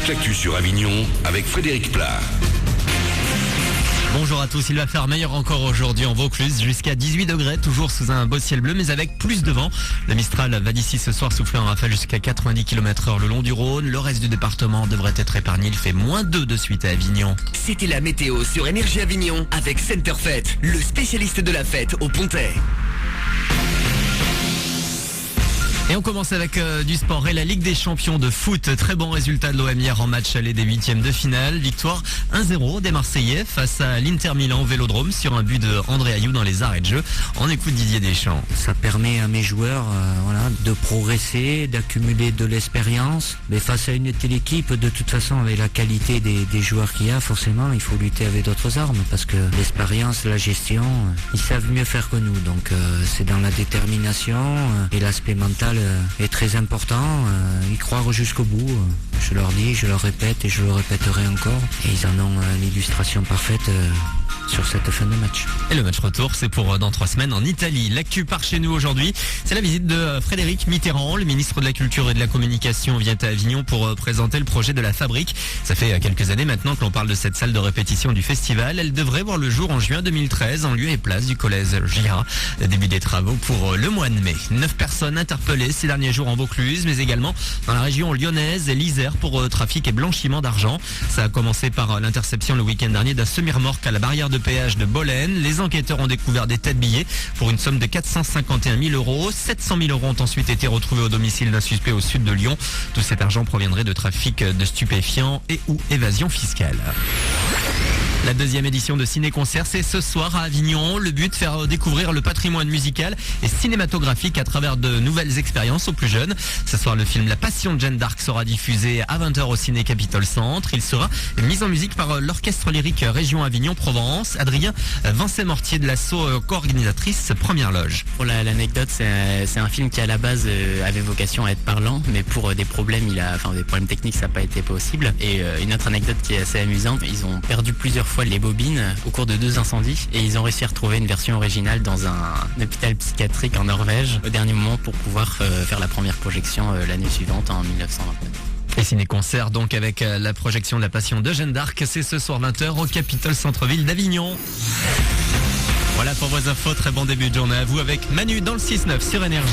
toute l'actu sur Avignon avec Frédéric Plat. Bonjour à tous, il va faire meilleur encore aujourd'hui en Vaucluse, jusqu'à 18 degrés, toujours sous un beau ciel bleu, mais avec plus de vent. Le Mistral va d'ici ce soir souffler en rafale jusqu'à 90 km/h le long du Rhône. Le reste du département devrait être épargné, il fait -2 de suite à Avignon. C'était la météo sur Énergie Avignon avec Center Fête, le spécialiste de la fête au Pontet. Et on commence avec du sport et la Ligue des champions de foot. Très bon résultat de l'OM hier en match aller des 8e de finale. Victoire 1-0 des Marseillais face à l'Inter Milan au Vélodrome sur un but de André Ayew dans les arrêts de jeu. On écoute Didier Deschamps. Ça permet à mes joueurs de progresser, d'accumuler de l'expérience. Mais face à une telle équipe, de toute façon, avec la qualité des joueurs qu'il y a, forcément, il faut lutter avec d'autres armes. Parce que l'expérience, la gestion, ils savent mieux faire que nous. Donc c'est dans la détermination et l'aspect mental est très important, y croire jusqu'au bout. Je leur dis, je leur répète et je le répéterai encore. Et ils en ont l'illustration parfaite sur cette fin de match. Et le match retour, c'est pour dans 3 semaines en Italie. L'actu part chez nous aujourd'hui, c'est la visite de Frédéric Mitterrand. Le ministre de la Culture et de la Communication vient à Avignon pour présenter le projet de la fabrique. Ça fait quelques années maintenant que l'on parle de cette salle de répétition du festival. Elle devrait voir le jour en juin 2013 en lieu et place du collège Gira. Début des travaux pour le mois de mai. 9 personnes interpellées ces derniers jours en Vaucluse, mais également dans la région lyonnaise et l'Isère pour trafic et blanchiment d'argent. Ça a commencé par l'interception le week-end dernier d'un semi-remorque à la barrière de péage de Bolène. Les enquêteurs ont découvert des têtes billets pour une somme de 451 000 euros. 700 000 euros ont ensuite été retrouvés au domicile d'un suspect au sud de Lyon. Tout cet argent proviendrait de trafic de stupéfiants et ou évasion fiscale. La deuxième édition de Ciné-Concert, c'est ce soir à Avignon. Le but, faire découvrir le patrimoine musical et cinématographique à travers de nouvelles expériences aux plus jeunes. Ce soir, le film La Passion de Jeanne d'Arc sera diffusé à 20h au Ciné Capitole Centre. Il sera mis en musique par l'Orchestre Lyrique Région Avignon-Provence. Adrien Vincent-Mortier de l'asso co-organisatrice Première Loge. Pour l'anecdote, c'est un film qui à la base avait vocation à être parlant, mais pour des problèmes des problèmes techniques, ça n'a pas été possible. Et une autre anecdote qui est assez amusante, ils ont perdu plusieurs fois les bobines au cours de 2 incendies et ils ont réussi à retrouver une version originale dans un hôpital psychiatrique en Norvège au dernier moment pour pouvoir faire la première projection l'année suivante en 1929. Et ciné-concert donc avec la projection de La Passion de Jeanne d'Arc, c'est ce soir 20h au Capitole Centre-Ville d'Avignon. Voilà pour vos infos, très bon début de journée à vous avec Manu dans le 6-9 sur Énergie.